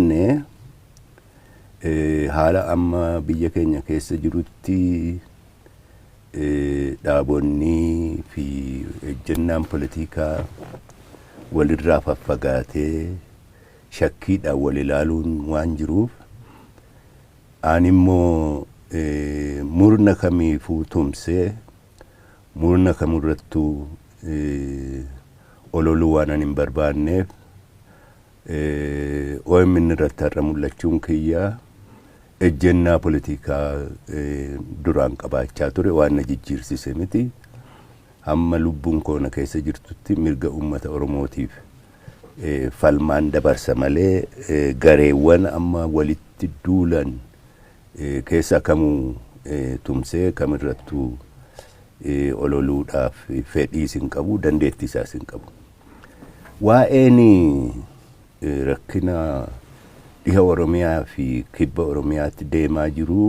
jenne haala amma biyya keenya keessa jirutti dhaabonni fi ejjennaan politikaa walirraa faffagaatee shakkiidhaan wal ilaaluun waan jiruuf ani immoo murna kamiifuu tumsee murna kamirrattuu ololuu waan ani hin barbaanneef OMN irratti har'a mul'achuun kiyyaa ejjennaa politikaa duraan qabaachaa ture waan na jijjiirsise miti. Hamma lubbuun koona keessa jirtutti mirga uummata Oromootiif falmaan dabarsa malee gareewwan amma walitti duulan keessa kamuu tumsee kamirrattuu ololuudhaaf fedhiis hin qabu, dandeettiisaas hin qabu. Waa'een rakkina dhiha Oromiyaa fi kibba Oromiyaatti deemaa jiru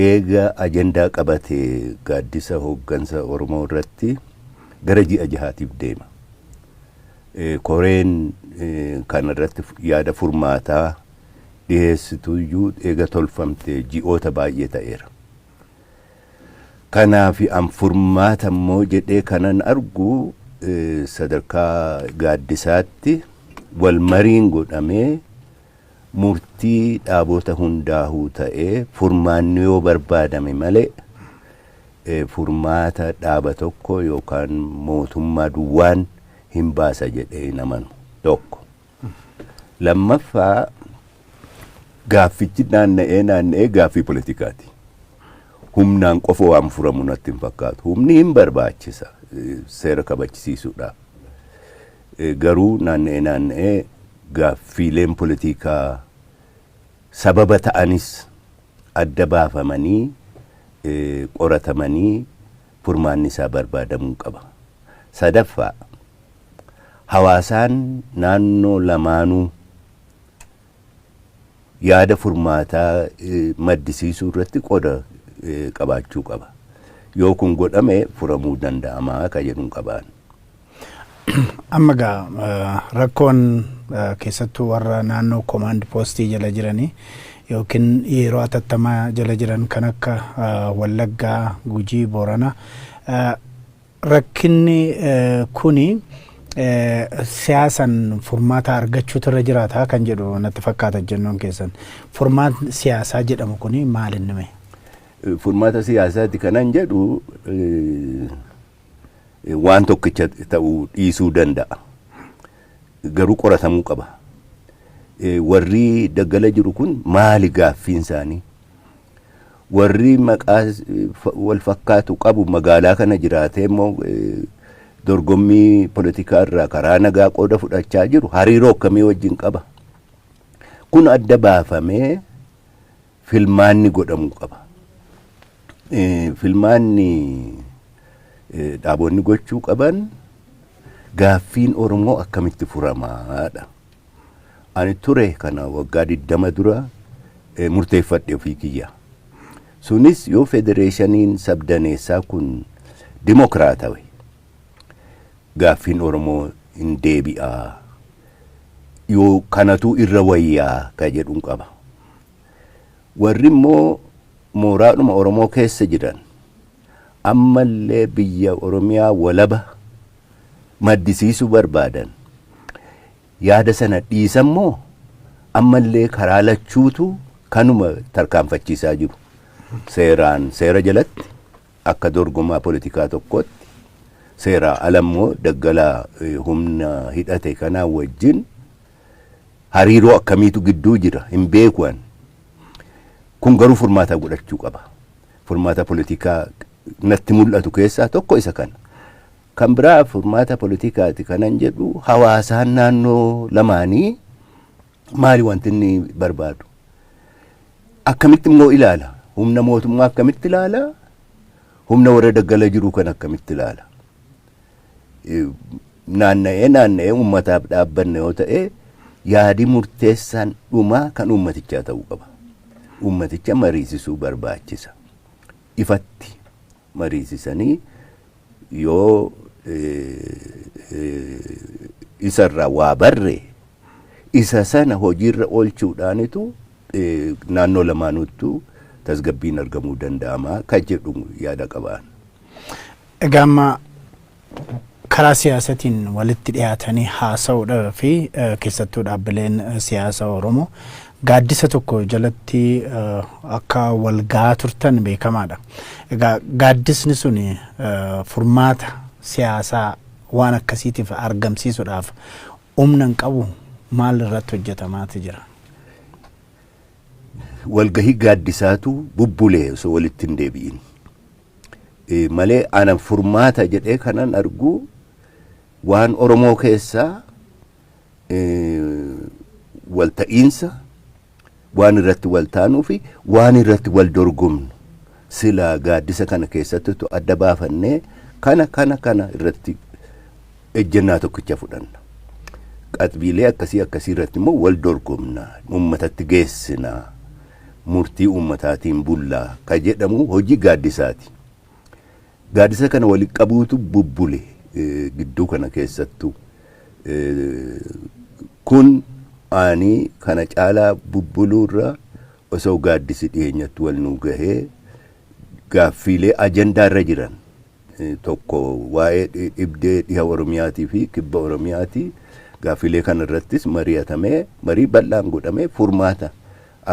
eega ajandaa qabatee gaaddisa hooggansa Oromoo irratti gara ji'a jahaatiif deema. Koreen kana irratti yaada furmaataa dhiheessituyyuu eega tolfamte ji'oota baay'ee ta'eera. Kanaaf an furmaata immoo jedhee kanan argu sadarkaa gaaddisaatti wal mariin godhamee murtii dhaabota hundaahuu ta'ee furmaanni yoo barbaadame malee furmaata dhaaba tokko yookaan mootummaa duwwaan hin baasa jedhee namanu tokko. Lammaffaa gaaffichi naanna'ee gaaffii politikaati. Humnaan qofa waan furamu natti hin fakkaatu. Humni hin barbaachisa seera kabachisiisuudhaaf. Garuu naanna'ee gaaffiileen politikaa sababa ta'anis adda baafamanii qoratamanii furmaanni isaa barbaadamuu qaba. Sadaffaa hawaasaan naannoo lamaanuu yaada furmaataa maddisiisuu irratti qooda qabaachuu qaba. Yoo kun godhame furamuu danda'ama ka jedhuun qabaan. Amma rakkoon keessattuu warra naannoo command postii jala jiranii yookiin yeroo hatattamaa jala jiran kan akka Wallaggaa, Gujii, Boorana rakkinni kuni siyaasan furmaata argachuutu irra jiraata kan jedhu natti fakkaata jennoon keessan. Furmaata siyaasaa jedhamu kuni maal inni? Furmaata siyaasaatti kanan jedhu waan tokkicha ta'uu dhiisuu danda'a. Garuu qoratamuu qaba. Warri daggala jiru kun maali gaaffiin isaanii? Warri maqaa wal fakkaatu qabu magaalaa kana jiraatee immoo dorgommii politikaa irraa karaa nagaa qooda fudhachaa jiru hariiroo akkamii wajjin qaba? Kun adda baafamee filmaanni godhamuu qaba. Filmaanni dhaabonni gochuu qaban gaaffiin Oromoo akkamitti furamaadha. Ani ture kana waggaa 20 dura murteeffadhe ofii kiyya. Sunis yoo federeeshiniin sabdaneessaa kun dimokiraatawe gaaffiin Oromoo hin deebi'a yoo kanatu irra wayyaa ka jedhuun qaba. Warri immoo mooraadhuma Oromoo keessa jiran ammallee biyya Oromiyaa walaba maddisiisuu barbaadan yaada sana dhiisammoo ammallee karaa lachuutu kanuma tarkaanfachiisaa jiru. Seera jalatti akka dorgomaa politikaa tokkotti seera alammoo daggalaa humna hidhate kanaa wajjin hariiroo akkamiitu gidduu jira hin beekuan. Kun garuu furmaata godhachuu qaba. Furmaata politikaa natti mul'atu keessaa tokko isa kana. Kan biraa furmaata politikaati kanan jedhu hawaasaan naannoo lamaanii maali wanti inni barbaadu? Akkamitti immoo ilaala? Humna mootummaa akkamitti ilaala? Humna warra daggala jiru kan akkamitti ilaala? Naanna'ee uummataaf dhaabbanne yoo ta'e yaadi murteessaan dhumaa kan uummatichaa ta'uu qaba. Uummaticha mariisisuu barbaachisa. Ifatti mariisisanii yoo isarraa waa barre isa sana hojiirra oolchuudhaanitu naannoo lamaanuuttu tasgabbiin argamuu danda'ama kan jedhu yaada qabaan. Egaa amma karaa siyaasatiin walitti dhiyaatanii haasa'uudhaa fi keessattuu dhaabbileen siyaasa Oromoo gaaddisa tokko jalatti akka wal gahaa turtan beekamaadha. Egaa gaaddisni sun furmaata siyaasaa waan akkasiitiif argamsiisuudhaaf humna hin qabu maal irratti hojjetamaati jira? Walgahii gaaddisaatu bubbulee osoo walitti hin deebi'in. Malee ana furmaata jedhee kanan argu waan Oromoo keessaa walta'iinsa waan irratti wal taanuu fi waan irratti wal dorgomnu sila gaaddisa kana keessatti adda baafannee kana irratti ejjennaa tokkicha fudhanna. Qaxbiilee akkasii irratti immoo wal dorgomna, uummatatti geessina, murtii uummataatiin bullaa ka jedhamu hojii gaaddisaati. Gaaddisa kana walitti qabuutu bubbule gidduu kana keessattu. Kun ani kana caalaa bubbuluurra osoo gaaddisi dhiyeenyatti wal nu gahee gaaffiilee ajandaarra jiran tokko waa'ee dhibdee dhiha Oromiyaatii fi kibba Oromiyaatii gaaffiilee kana irrattis mari'atamee marii bal'aan godhamee furmaata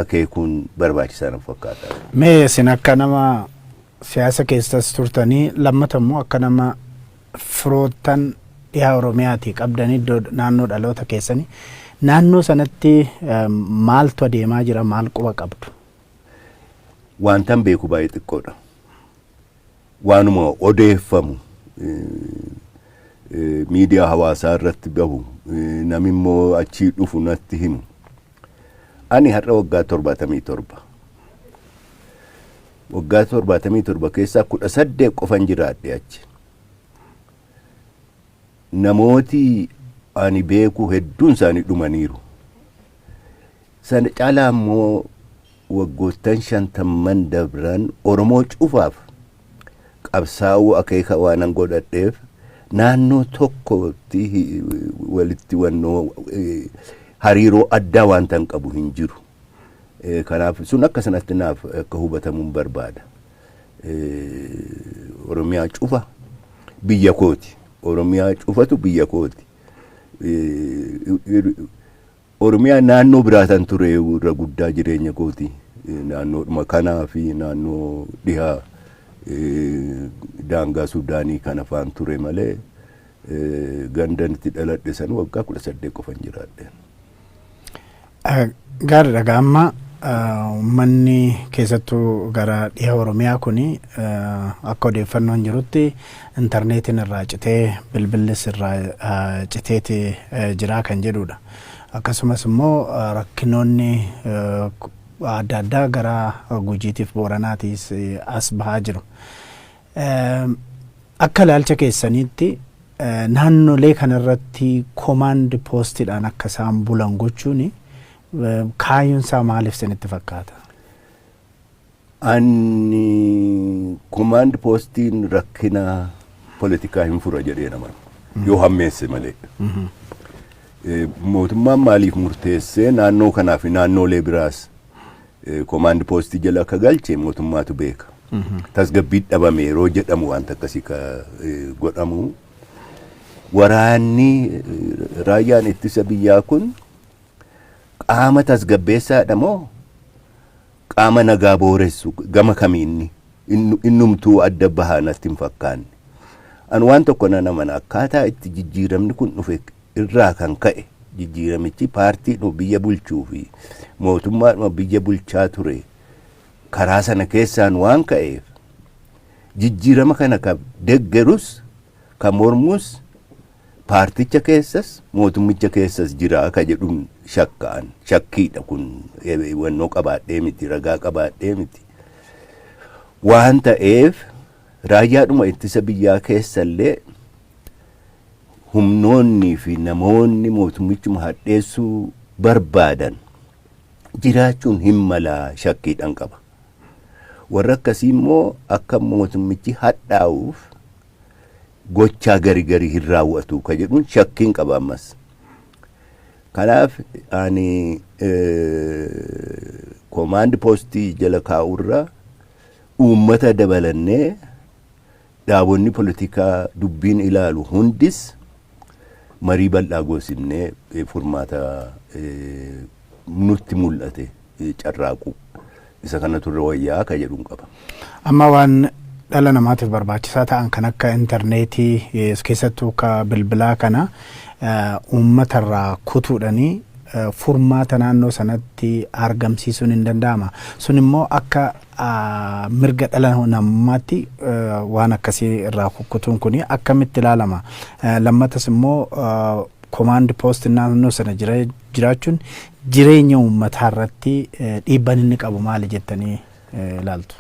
akeekuun barbaachisaa natti fakkaata. Mee isin akka nama siyaasa keessas turtanii lammata immoo akka nama firoottan dhiha Oromiyaatii qabdanii iddoo naannoo dhaloota keessanii naannoo sanatti maaltu adeemaa jira, maal quba qabdu? Wantan beeku baay'ee xiqqoodha. Waanuma odeeffamu miidiyaa hawaasaa irratti bahu namni immoo achii dhufu natti himu. Ani har'a waggaa 77. Waggaa 77 keessaa 18 qofan jiraadhe achi. Namooti ani beeku hedduun isaanii dhumaniiru. Sana caalaa immoo waggoottan 50 dabran Oromoo cufaaf qabsaa'uu akeeka waanan godhadheef naannoo tokkotti walitti wannoo hariiroo addaa waan tan qabu hin jiru. Kanaaf sun akka sanatti naaf akka hubatamuun barbaada. Oromiyaa cufa biyya kooti. Oromiyaa cufatu biyya kooti. Oromiyaa naannoo biraatan ture irra guddaa jireenya kooti. Naannoodhuma kanaa fi naannoo dhihaa daangaa Suudaanii kana faan ture malee gandan itti dhaladhe san waggaa 18 qofan jiraadhe. Gaariidha amma uummanni keessattuu gara dhiha Oromiyaa kuni akka odeeffannoon jirutti intarneetiin irraa citee bilbillis irraa citeeti jira kan jedhudha. Akkasumas immoo rakkinoonni adda addaa gara Gujiitiif Booranaatiis as bahaa jiru. Akka ilaalcha keessaniitti naannolee kanarratti komaandi poostiidhaan akka isaan bulan gochuun kaayyoon isaa maaliif isinitti fakkaata? Ani komaandi poostiin rakkina politikaa hin fura jedhee nama yoo hammeesse malee. Mootummaan maaliif murteessee naannoo kanaa fi naannoolee biraas komaandi poostii jala akka galche mootummaatu beeka. Tasgabbii dhabame yeroo jedhamu wanta akkasii godhamu. Waraanni raayyaan ittisa biyyaa kun qaama tasgabbeessaadha moo qaama nagaa booressu gama kamiinni innumtuu adda bahaa natti hin fakkaanne. An waan tokko nan amana akkaataa itti jijjiiramni kun dhufe irraa kan ka'e jijjiiramichi paartiidhuma biyya bulchuu fi mootummaadhuma biyya bulchaa ture karaa sana keessaan waan ka'eef jijjiirama kana ka deggerus ka mormus paarticha keessas mootummicha keessas jira ka jedhuun shakkiidha kun wannoo qabaadhee miti ragaa qabaadhee miti. Waan ta'eef raayyaadhuma ittisa biyyaa keessallee humnoonni fi namoonni mootummichuma hadheessuu barbaadan jiraachuun hin malaa shakkiidhaan qaba. Warra akkasii immoo akka mootummichi hadhaa'uuf gochaa garii hin raawwatu ka jedhuun shakkiin qaba ammas. Kanaaf ani command postii jala kaa'urra uummata dabalannee dhaabonni politikaa dubbiin ilaalu hundis marii bal'aa goosifnee furmaata nutti mul'ate carraaqu isa kana turre wayyaa ka jedhuun qaba. Amma waan dhala namaatiif barbaachisaa ta'an kan akka intarneetii keessattuu ka bilbilaa kana uummatarraa kutuudhanii furmaata naannoo sanatti argamsiisuun hin danda'ama. Sun immoo akka mirga dhala namaatti waan akkasii irraa kukutuun kun akkamitti ilaalama. Lammatas immoo command post naannoo sana jiraachuun jireenya uummataa irratti dhiibbaan inni qabu maali jettanii ilaaltu?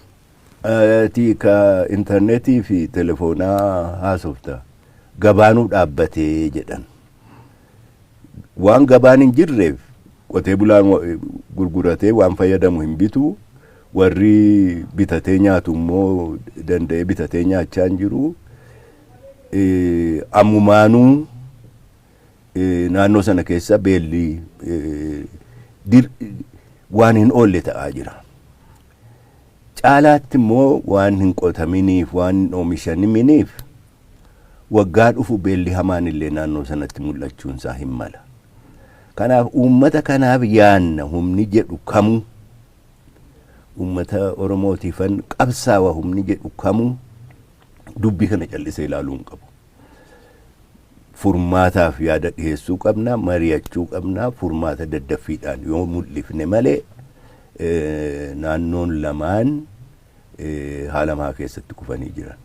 Ka intarneetii fi telefoonaa haasofta gabaanuu dhaabbatee jedhan. Waan gabaan hin jirreef qotee bulaan gurguratee waan fayyadamu hin bitu, warri bitatee nyaatu immoo danda'ee bitatee nyaachaa hin jiru. Ammumaanuu naannoo sana keessa beelli waan hin oolle ta'aa jira. Caalaatti immoo waan hin qotaminiif waan hin oomishaminiif waggaa dhufu beelli hamaan illee naannoo sanatti mul'achuun isaa hin mala. Kanaaf uummata kanaaf yaanna humni jedhu kamu uummata Oromootiifan qabsaawa humni jedhu kamu dubbii kana callisee ilaaluu hin qabu. Furmaataaf yaada dhiyeessuu qabna, mari'achuu qabna, furmaata daddaffiidhaan yoo mul'ifne malee naannoon lamaan haala maa keessatti kufanii jiran.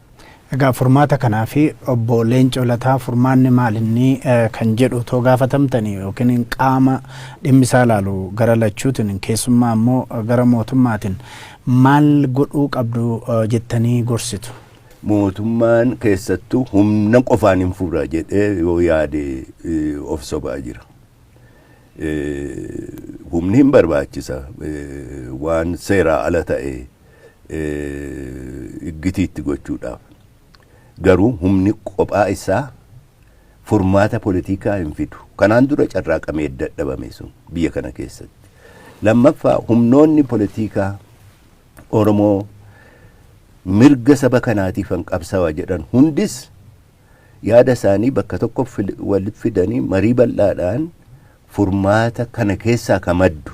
Egaa furmaata kanaa fi obbo Lecoo Lataa furmaanni maalinni kan jedhu too gaafatamtanii yookiin qaama dhimmisaa ilaalu gara lachuutiin keessummaa immoo gara mootummaatiin maal godhuu qabdu jettanii gorsitu? Mootummaan keessattuu humna qofaan hin fura jedhee yoo yaade of sobaa jira. Humni hin barbaachisa waan seeraa ala ta'e iggitiitti gochuudhaaf. Garuu humni qophaa isaa furmaata politikaa hin fidu. Kanaan dura carraaqamee dadhabame sun biyya kana keessatti. Lammaffaa humnoonni politikaa Oromoo mirga saba kanaatiif qabsaa'aa jedhan hundis yaada isaanii bakka tokko walitti fidanii marii bal'aadhaan furmaata kana keessaa kamaddu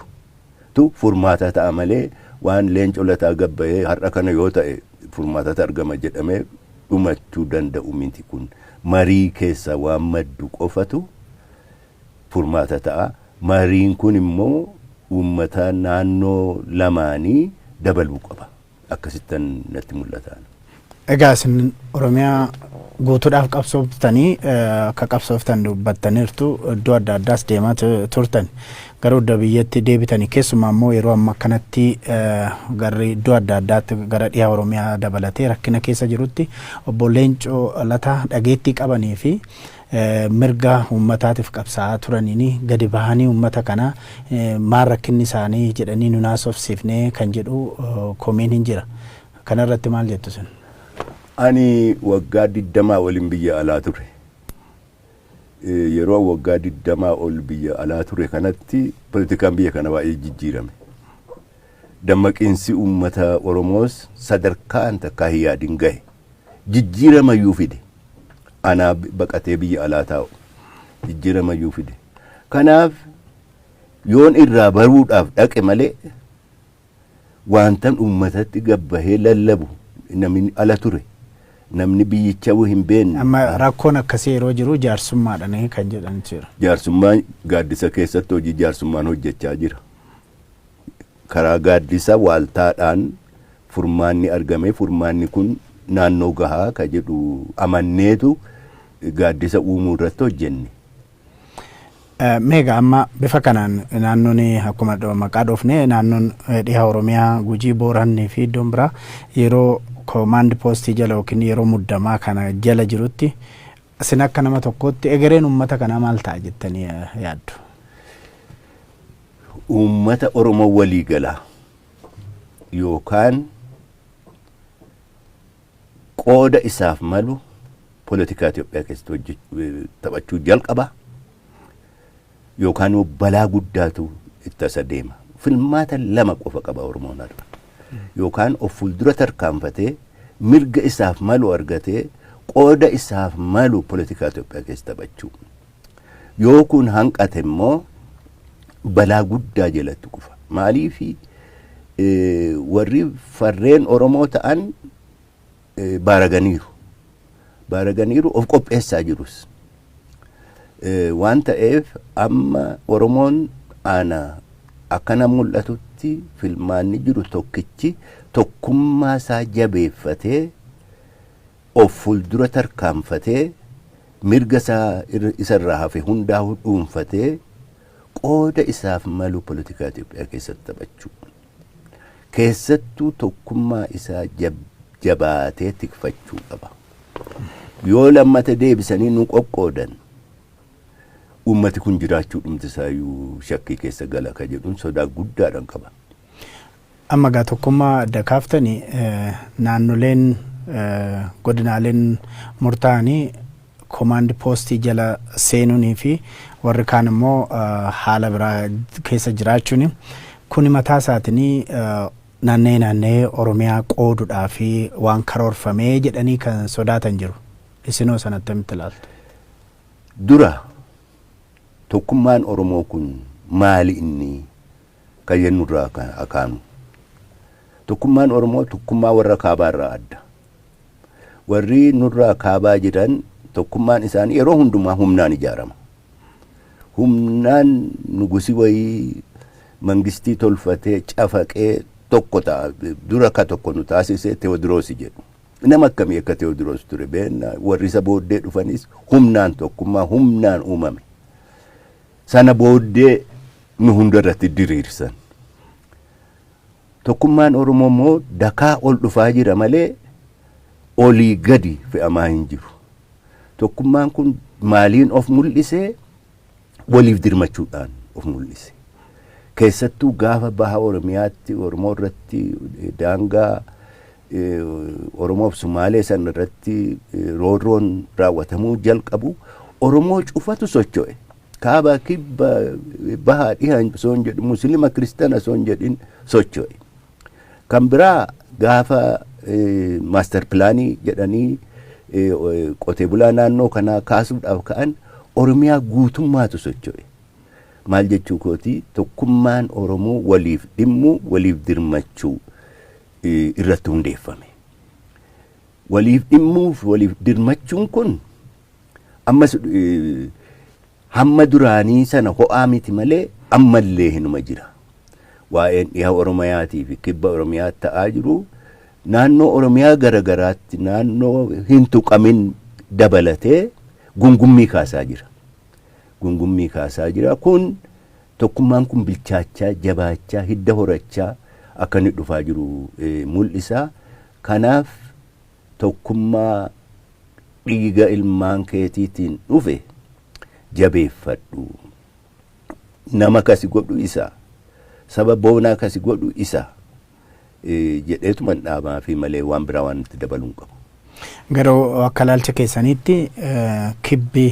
tu furmaata ta'a malee waan Lecoo Lataa gabba'ee har'a kana yoo ta'e furmaatatu argama jedhamee dhumachuu danda'u miti. Kun marii keessa waan maddu qofatu furmaata ta'a. Mariin kun immoo uummata naannoo lamaanii dabaluu qaba. Akkasittan natti mul'ata. Egaa isin Oromiyaa guutuudhaaf qabsooftanii akka qabsooftan dubbattaniirtu iddoo adda addaas deemaa turtan. Garuu iddoo biyyatti deebitanii keessumaa immoo yeroo amma kanatti garri iddoo adda addaatti gara dhiyaa Oromiyaa dabalatee rakkina keessa jirutti obbo Lecoo Lataa dhageettii qabanii fi mirga uummataatiif qabsaa'aa turaniin gadi bahanii uummata kana maal rakkinni isaanii jedhanii nu naasofsiifnee kan jedhu komiin hin jira. Kanarratti maal jettu sin? Ani waggaa 20 waliin biyya alaa ture. Yeroo waggaa 20 ol biyya alaa ture kanatti politikaan biyya kana baay'ee jijjiirame. Dammaqinsi uummata Oromoos sadarkaan takkaa hin yaadin gahe. Jijjiiramayyuu fide. Anaa baqatee biyya alaa taa'u. Jijjiiramayyuu fide. Kanaaf yoon irraa baruudhaaf dhaqe malee wantan uummatatti gabbahee lallabu namni ala ture. Namni biyyicha hin beekne. Amma rakkoon akkasii yeroo jiru jaarsummaadhaan kan jedhan jira. Jaarsummaan gaaddisa keessatti hojii jaarsummaan hojjechaa jira. Karaa gaaddisa waaltaadhaan furmaanni argame. Furmaanni kun naannoo gahaa ka jedhu amanneetu gaaddisa uumuu irratti hojjenne. Meegaa amma bifa kanaan naannoon akkuma maqaa dhoofne naannoon dhihaa Oromiyaa Gujii Boorannii fi iddoon biraa yeroo command postii jala yookiin yeroo muddamaa kana jala jirutti isin akka nama tokkotti egereen uummata kanaa maal ta'a jettanii yaaddu? Uummata Oromoo walii galaa yookaan qooda isaaf malu politikaa Itoophiyaa keessatti taphachuu jalqaba. yookaan balaa guddaatu itti asa deema. Filmaata lama qofa qaba Oromoon har'a. Yookaan of fuuldura tarkaanfatee mirga isaaf malu argatee qooda isaaf malu politikaa Itoophiyaa keessa taphachuu. Yoo kun hanqate immoo balaa guddaa jalatti kufa. Maaliifi warri farreen Oromoo ta'an baaraganiiru of qopheessaa jirus. Waan ta'eef amma Oromoon ana akkana mul'atutti filmaanni jiru tokkichi tokkummaa isaa jabeeffatee of fuuldura tarkaanfatee mirga isaa isarraa hafe hundaa dhuunfatee qooda isaaf malu politikaa Itoophiyaa keessatti taphachuu. Keessattuu tokkummaa isaa jabaatee tikfachuu qaba. Yoo lammata deebisanii nu qoqqoodan ummati kun jiraachuu dhumtisaayyuu shakkii keessa gala ka jedhuun sodaa guddaadhaan qaba. Amma gaa tokkummaa adda kaaftanii naannoleen godinaaleen murtaa'anii komaandi poostii jala seenuunii fi warri kaan immoo haala biraa keessa jiraachuun kun mataa isaatiin naannee Oromiyaa qooduudhaa fi waan karoorfamee jedhanii kan sodaatan jiru. Isinoo sanatti akkamitti ilaaltu? Dura tokkummaan Oromoo kun maali inni kan jennurraa akaanu? Tokkummaan Oromoo tokkummaa warra kaabaarraa adda. Warri nurraa kaabaa jiran tokkummaan isaanii yeroo hundumaa humnaan ijaarama. Humnaan nugusi wayii mangistii tolfatee cafaqee tokko ta'a. Dura ka tokko nu taasisee Teewodiroos jedhu. Nama akkamii akka Teewodiroos ture beekna. Warri isa booddee dhufanis humnaan tokkummaa humnaan uumame. Sana booddee nu hundarratti diriirsan. Tokkummaan Oromoo immoo dakaa ol dhufaa jira malee olii gadi fe'amaa hin jiru. Tokkummaan kun maaliin of mul'isee waliif dirmachuudhaan of mul'ise. Keessattuu gaafa baha Oromiyaatti Oromoo irratti daangaa Oromoof Sumaalee san irratti roorroon raawwatamuu jalqabu Oromoo cufatu socho'e. Kaaba kibba baha dhihaan soon jedhu Musliima Kiristaana soon jedhin socho'e. Kan biraa gaafa maaster pilaanii jedhanii qotee bulaa naannoo kanaa kaasuudhaaf ka'an Oromiyaa guutummaatu socho'e. Maal jechuu kooti tokkummaan Oromoo waliif dhimmu waliif dirmachuu irratti hundeeffame. Waliif dhimmuuf waliif dirmachuun kun ammas hamma duraanii sana ho'aa miti malee ammallee hinuma jira. Waa'een dhiha Oromiyaatii fi kibba Oromiyaa ta'aa jiru naannoo Oromiyaa garagaraatti naannoo hin tuqamin dabalatee gungummii kaasaa jira. Gungummii kaasaa jira. Kun tokkummaan kun bilchaachaa jabaachaa hidda horachaa akka inni dhufaa jiru mul'isa. Kanaaf tokkummaa dhiiga ilmaan keetiitiin dhufe jabeeffadhu. Nama kasi godhu isa. Saba boonaa kasi godhu isa. Jedheetuman dhaabaa fi malee waan biraa waan itti dabaluun qabu. Garuu akka ilaalcha keessaniitti kibbi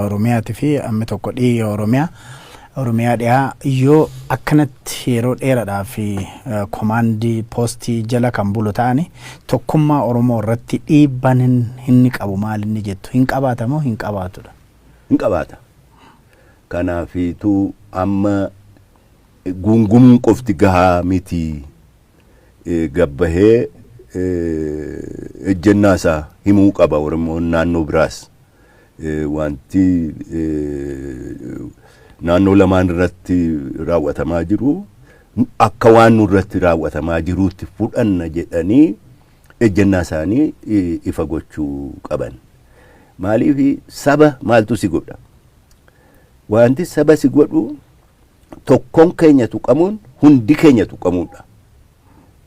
Oromiyaatii fi amma tokko dhiiga Oromiyaa dhiyaa yoo akkanatti yeroo dheeraadhaa fi komaandii poostii jala kan bulu ta'ani tokkummaa Oromoo irratti dhiibbaan inni qabu maal inni jettu hin qabaata moo hin qabaatudha? Hin qabaata. Kanaafiitu amma gungumuun qofti gahaa miti gabbahee ejjennaa isaa himuu qaba Oromoon naannoo biraas wanti naannoo lamaan irratti raawwatamaa jiru akka waan nurratti raawwatamaa jiruutti fudhanna jedhanii ejjennaa isaanii ifa gochuu qaban. Maaliif saba maaltu si godha? Wanti saba si godhu tokkoon keenya tuqamuun hundi keenya tuqamuudha.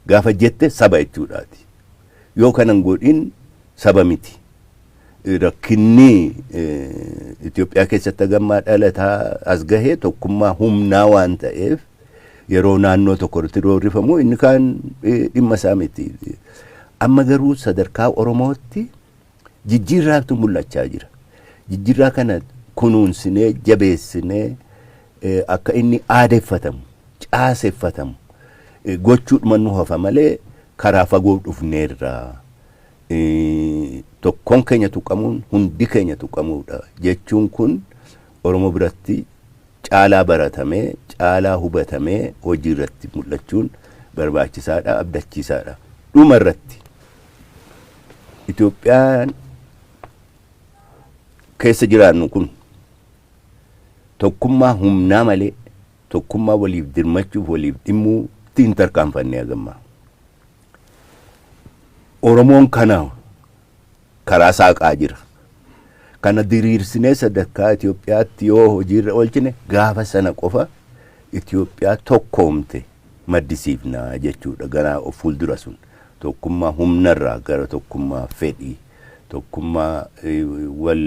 Gaafa jette saba jechuudhaati. Yoo kanan godhin saba miti. Rakkinni Itoophiyaa keessatti gammaa dhalataa as gahee tokkummaa humnaa waan ta'eef yeroo naannoo tokkotti roorrifamu inni kaan dhimma isaa miti. Amma garuu sadarkaa Oromootti jijjiirraatu mul'achaa jira. Jijjiirraa kana kunuunsinee jabeessinee akka inni aadeffatamu caaseffatamu gochuudhuma nu hafa malee karaa fagoo dhufneerra tokkoon keenya tuqamuun hundi keenya tuqamuudha jechuun kun Oromoo biratti caalaa baratamee caalaa hubatamee hojii irratti mul'achuun barbaachisaadha abdachiisaadha dhuma irratti Itoophiyaan keessa jiraannu kun tokkummaa humnaa malee tokkummaa waliif dirmachuuf waliif dhimmuu ittiin tarkaanfannee agamma Oromoon kana karaa saaqaa jira kana diriirsinee sadarkaa Itoophiyaatti yoo hojiirra oolchine gaafa sana qofa Itoophiyaa tokkoomte maddisiifna jechuudha gara of fuuldura sun tokkummaa humnarraa gara tokkummaa fedhii tokkummaa wal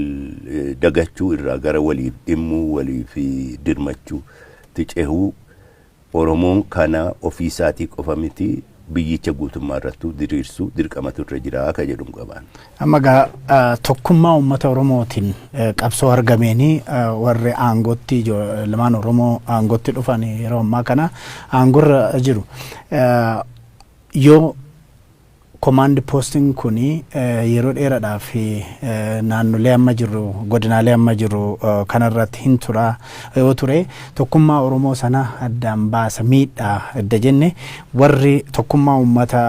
dagachuu irraa gara waliif dhimmuu waliif dirmachuu ticehuu Oromoon kana ofiisaatii qofa miti biyyicha guutummaa irratti diriirsuu dirqamatu irra jira akka jedhum qaban. Amma tokkummaa uummata Oromootiin qabsoo argameeni warri aangootti lamaan Oromoo aangootti dhufan yeroo ammaa kana aangorra jiru. Yoo command posting kuni yeroo dheeraadhaaf naannolee amma jiru godinaalee amma jiru kanarratti hin tura yoo ture tokkummaa Oromoo sana addaan baasa miidhaa adda jenne warri tokkummaa uummata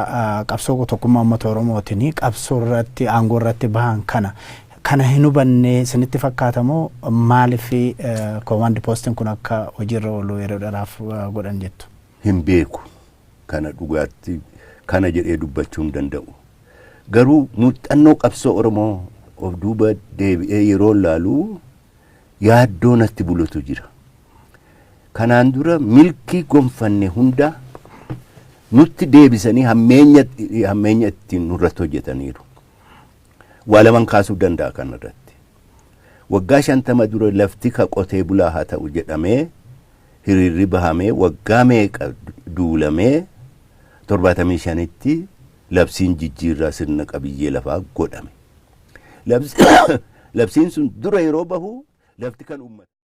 qabsoo tokkummaa uummata Oromootiin qabsoo irratti aangoo irratti bahan kana hin hubanne sinitti fakkaatamoo maaliif command posting kun akka hojiirra oolu yeroo dheeraaf godhan jettu? Hin beeku kana dhugaatti kana jedhee dubbachuu hin danda'u garuu muuxannoo qabsoo Oromoo of duuba deebi'ee yeroo laalu yaaddoo natti bulutu jira kanaan dura milkii gonfanne hunda nutti deebisanii hammeenya ittiin nurratti hojjetaniiru waa laman kaasuu danda'a kanarratti waggaa 50 dura lafti ka qotee bulaa haa ta'u jedhamee hiriirri bahamee waggaa meeqa duulamee 75tti labsiin jijjiirraa sirna qabiyyee lafaa godhame labsiin sun dura yeroo bahu lafti kan uummata